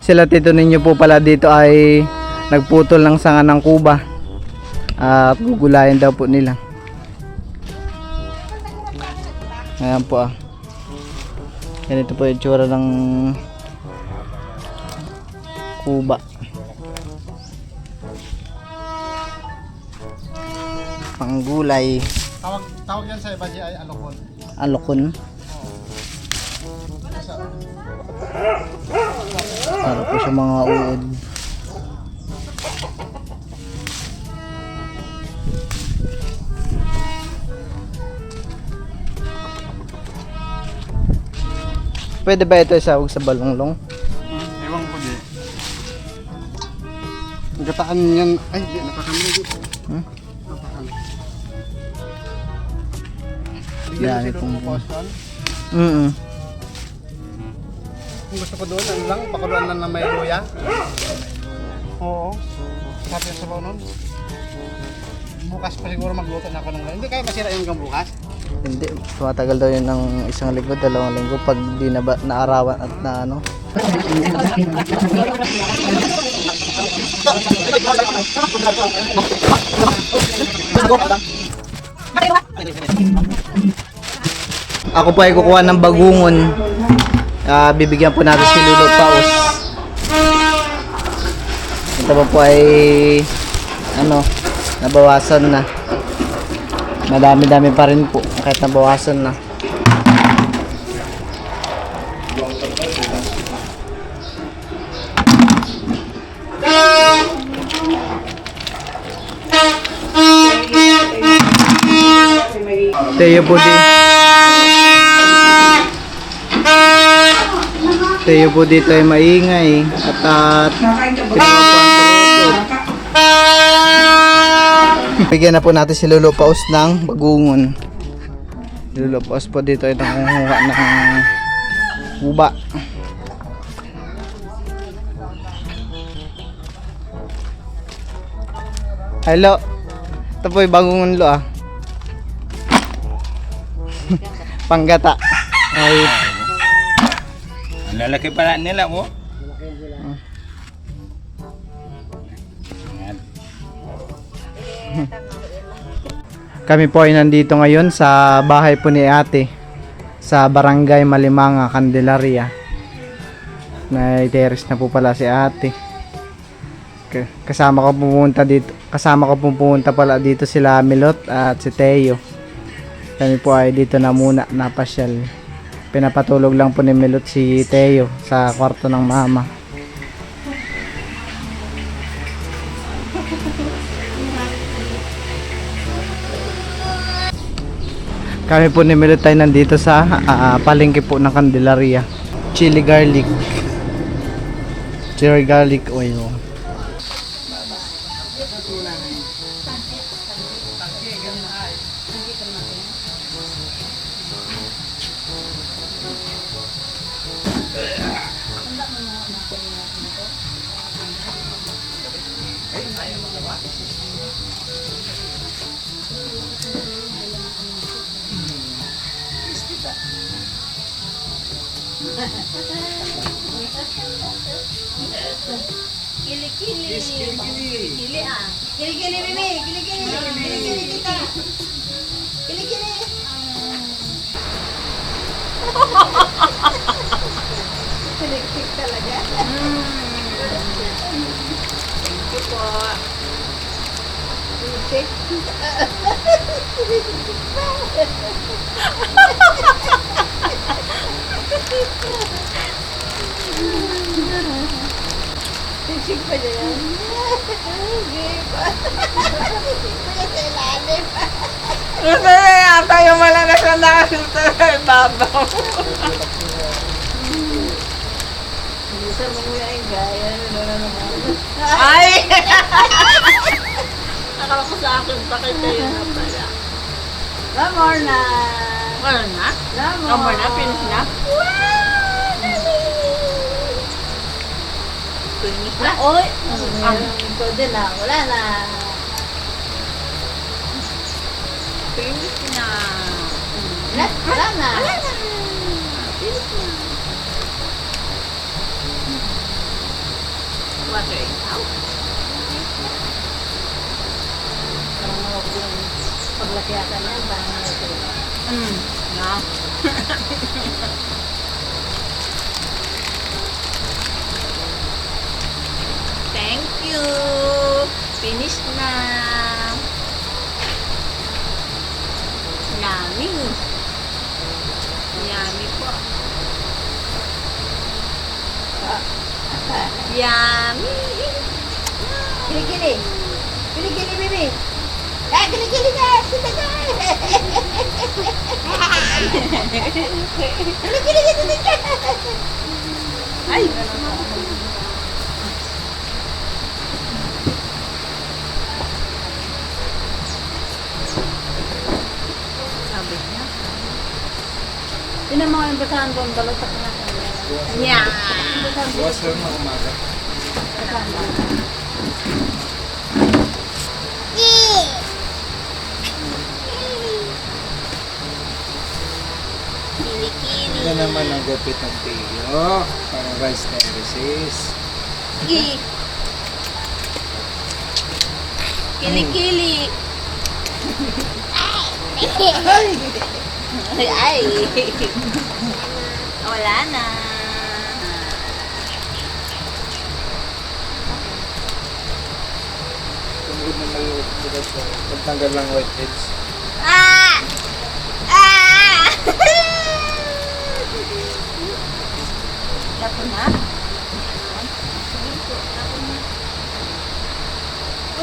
Sila tito ninyo po pala dito ay nagputol ng sanga ng kuba at gugulayan daw po nila. Ayan po ah. Ganito po yung tsura ng kuba. Panggulay. Tawag yan sa iba ay alokon. Alokon. Para po sa mga uod. Pwede ba ito isawag sa balonglong? Ewan ko di. Gataan yan. Ay, di. Napakamay dito. Napakamay. Bigyan Yan, mo itong- sila ng postal. Kung gusto ko doon, ano lang, pakuluan lang na may luya. Oo. Sabi yung sabaw nun. Bukas pa siguro magluto na ako ng luya. Hindi kaya masira yung hanggang bukas. Hindi, tumatagal daw yun ng isang linggo, 2 linggo pag di na naarawan at na ano. Ako po ay kukuha ng bagungon. Bibigyan po natin si Lolo Paus. Ito po ay ano, nabawasan na. Madami-dami pa rin po kahit nabawasan na. Teo po Teo po dito ay maingay at bigyan na po natin si Lolo Paus ng bagungon. Lolo Paus po dito ay nangunguha ng kuba. Hello. Ito po yung bagungon lo ah. Panggata. Ay. Ang lalaki pala nila mo. Kami po ay nandito ngayon sa bahay po ni ate sa Barangay Malimanga, Candelaria. Na-terrace na po pala si ate. Kasama ko pumunta pala dito sila Milot at si Teo. Kami po ay dito na muna napasyal. Pinapatulog lang po ni Milot si Teo sa kwarto ng mama. Kami po ni Milot ay nandito sa palengke po ng Candelaria. Chili garlic oil. Kili-kili. Kili ah. Kili-kili Mimi. Kili-kili. Kili-kili kita. Kili-kili. Kili-kili talaga. Thank you po. Sisig pa niya yan. Hindi pa. Kaya sa ilalim. Gusto na yata yung malakas na nakasunta sa ibabaw. Bisa mo nga yung gaya. Ano na naman. Ay! Akala ko sa akin, bakit kayo na pala? No more na. Ano na? No more. No more na? Finish na? Finish na? Oy! Ikaw din na. Wala na. Finish na. Wala na. Finish na. butter. Paglakyatan yan, parang ito. Na. Thank you. Finish na. Yummy. Yummy po. Yummy. Kilikili. Kilikili, baby. Kilikili ka. Sita ka. Kilikili ka. Sita ka. Ay. Sabi niya. Yun ang mga basahan ko. Balot ako na. Yeah. Bukas lang na umaga. Kilikili. Ito naman ang gupit ng tiyo. Parang rice terraces. Kilikili. Ay. Wala na. Tungkol na may pagtanggal lang whiteheads. Ah! Ah! Lapo na?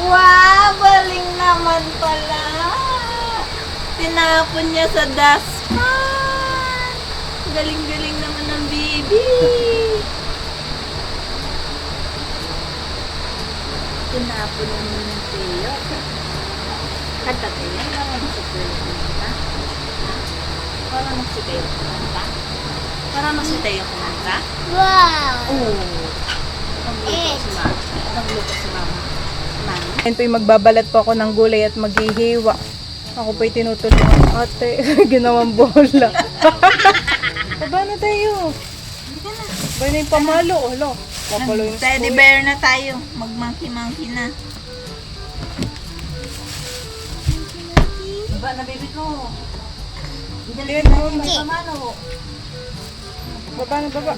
Wow! Baling naman pala! Tinapon niya sa dustpan! Galing-galing naman ng baby! Tinapon naman ng Teo. Kanta ko yan. Parang si Teo kumanta. Parang si Teo kumanta. Parang si Teo kumanta. Wow! Oo. Nagluto si Mama. Nagluto si Mama. Mama. Ito yung magbabalat po ako ng gulay at maghihiwa. Ako po'y tinutulungan. Ate, ginawang bola. Baba na tayo. Baba na yung pamalo. Hala, papalo yung Teddy spoil. bear na tayo. Mag-monkey-monkey na. Baba na baby ko. Hindi, no. Pamalo. Baba na, baba.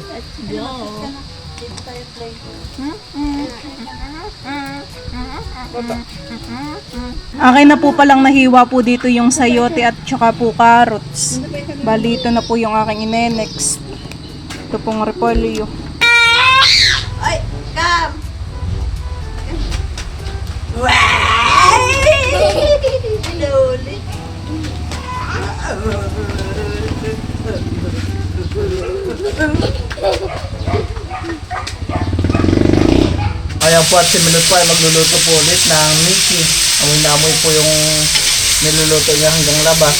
Let's go. Dito tayo play. Baba. Akin na po palang nahiwa po dito yung sayote at tsaka po carrots. Bali, ito na po yung aking ine-next. Ito pong repolyo. Ay, come! Slowly. Ayan po at si Milot po ay magluluto po ulit ng Mickey. Amoy na amoy po yung niluluto niya hanggang labas.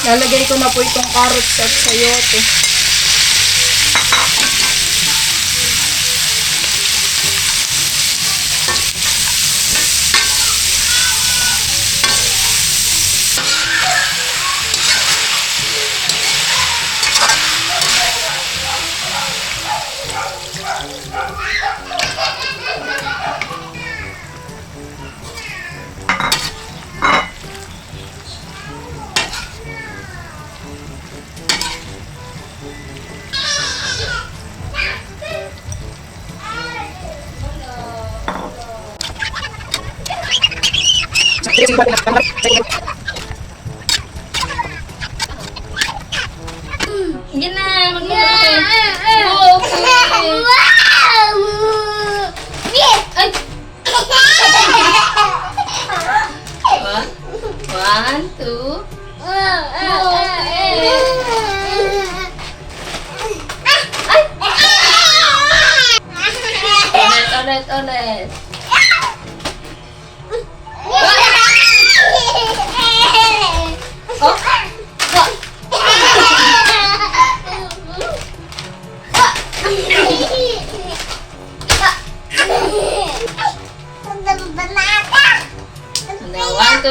Lalagay ko na po itong carrots at sayote. Yan na, magluto tayo. Ay! One, two. Ulit.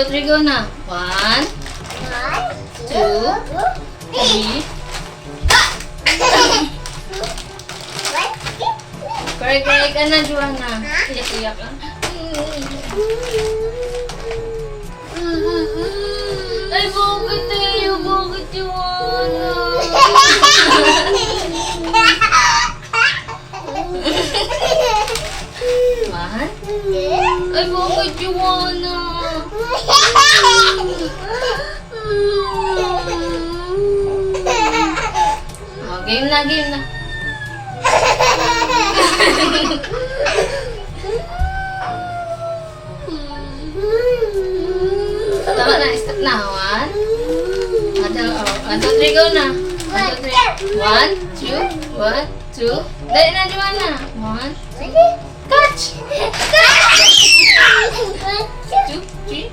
2, 3, go na. 1, 2, 3. Kaya ka na, Joanna. Iyak-iyak ka. Ay, bakit tayo? Bakit Joanna? Man? Ay, bakit Joanna? Oh, game na, game na. Tama na, stop na. 1, 2, 3, go na. 1, 2, 3. 1, 2, 1, 2. Dali na, Joanna. 1, 2, catch! Catch! 2, 3.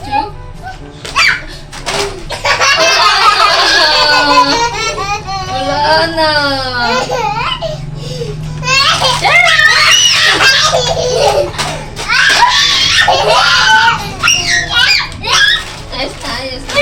2. Wala na. Ayos na, ayos na.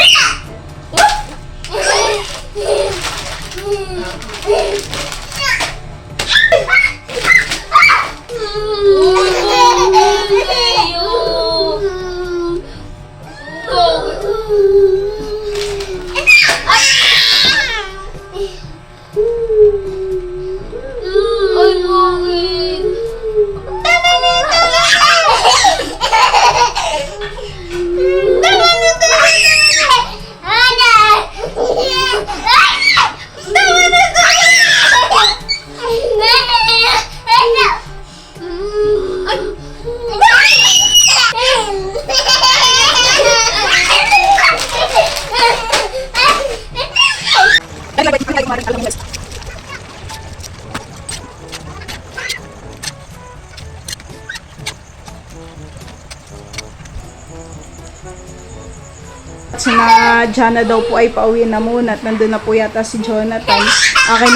Ay, bakit? Sina Jana daw po ay pauwi na muna at nandun na po yata si Jonathan. Akin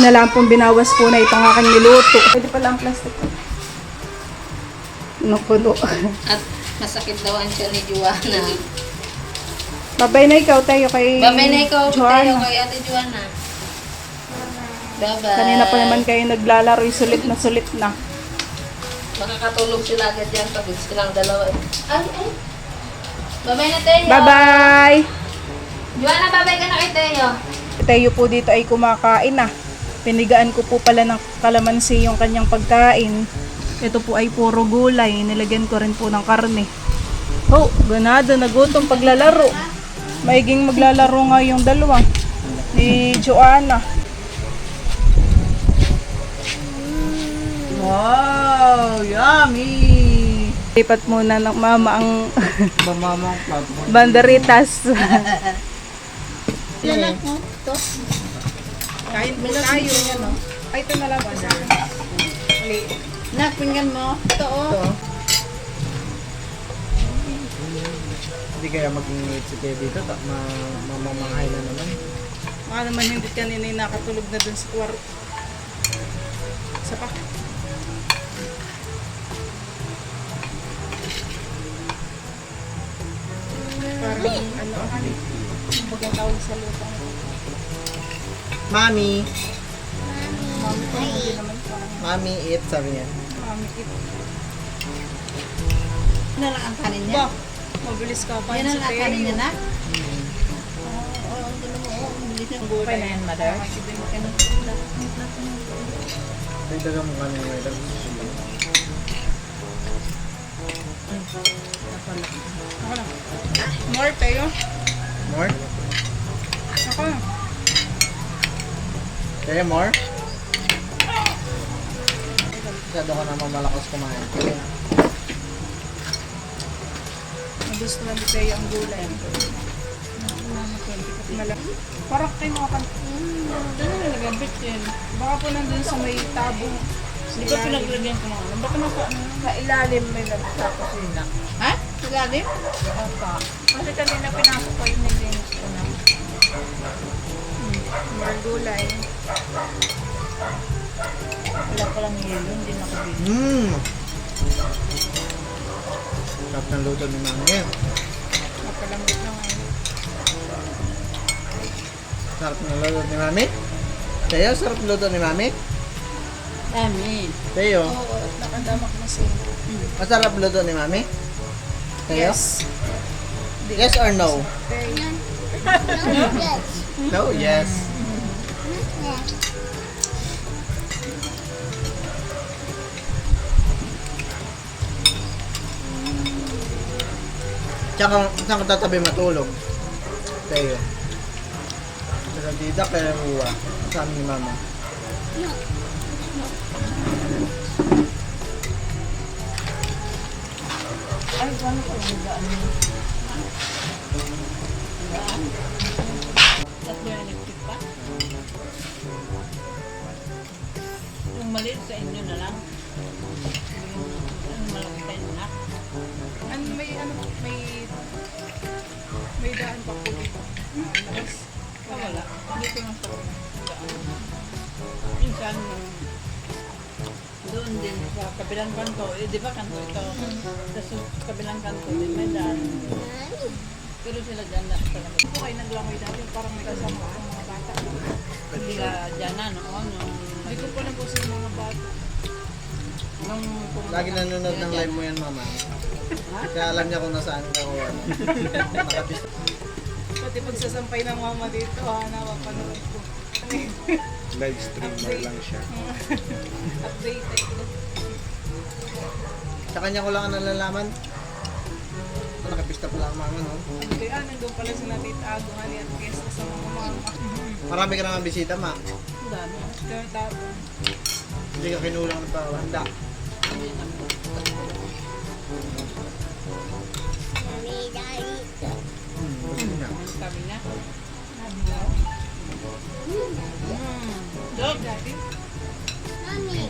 na lang pong binawas po na itong aking niluto. Pwede pala ang plastic. Napuno. At masakit daw ang tiyan ni Joanna. Babay na ikaw tayo kay Babay na ikaw tayo Joanna. kay Ate Joanna. Bye-bye. Kanina pa naman kayo naglalaro, sulit na. Makakatulog sila agad yan pagod silang dalawa. Ay, ay. Bye-bye na tayo. Bye-bye! Joanna, bye-bye ka na kay Teo. Tayo po dito ay kumakain na. Pinigaan ko po pala ng kalamansi yung kanyang pagkain. Ito po ay puro gulay. Nilagyan ko rin po ng karne. Oh, ganado. Nagutom paglalaro. Maiging maglalaro nga yung dalawa. Ni Joanna. Wow! Yummy! Lipat muna ng mama ang Mamamang platform. banderitas. Lalak mo. Ito. Kain po tayo. Ay, ito na lang po sa akin. Nakpinggan mo. Ito oh. Hindi kaya mag-ingit si Teo dito, mamamanghay na naman. Baka naman hindi kanina yung nakatulog na dun sa kwarto. Isa pa. Parang ano, bagang tawag sa lupa. Mami! Mami ko hindi naman parang Mami, eat, sabi niya. mami it. Ano lang ang kanin Ba, mabilis ka pa Yan sa ang ang kanin niya Teo. na. Oo, ang gulo mo. Bilis yung Gulay na yan, mother. Dagdagan mo kanina yung ilang. Ako lang. More tayo. More? Ako lang. Kaya more? Masyado ka naman malakas kumain. Nagustuhan ni Teo ang gulay. Parang kayo makakan... Ano nagabit yun? Baka po nandun sa may tabo. Di ba pinaglagyan ko mga ano? Baka Sa ilalim may nagtapos yun na. Ha? Nagalim? Opa. Kasi kanina pinasok ko yung nilinis ko na. More gulay. Wala palang yelo, hindi nakabili. Sarap ng luto ni Mami. Napalambot na ngayon. Sarap ng luto ni Mami. Teo, sarap ng luto ni Mami. Dami. Teo, Oo, at nakadamak na siya. masarap luto ni Mami. Teo? Yes or no? No, yes. Tsaka, saan ka tatabi matulog? Tayo. Sa tita, kaya ruwa. Saan ni mama? Ay, paano ko yung daan mo? Daan? Tatlo yung electric pa? Yung maliit sa inyo na lang. Yung malaki kayo na. May daan pa po dito. Wala. Dito lang sa daan. Minsan, doon din sa kabilang kanto. Eh, di ba kanto ito? Sa kabilang kanto din may daan. Pero sila dyan na sa labas. Ito kayo naglangoy dati, parang may kasama ang mga bata. Hindi ka dyan na noon. Hindi ko pa napusin yung mga bata. Nung Lagi nanonood ng live mo yan, mama. Kaya alam niya kung nasaan ka o ano. Nakapis. Pati pagsasampay ng mama dito, napapanood ko. Live streamer lang siya. Updated. Sa kanya ko lang ang nalalaman. Nakapista pala ang mama, no? Ano kaya, nandun pala sila Tita Ago, Hani at Fiesta sa mga mama. Marami ka naman bisita, ma. dami. Kaya tapos, Hindi ka kinulang ng pahanda. Hindi na. Ang sabi na. sabi na, Dog. Daddy, Mami,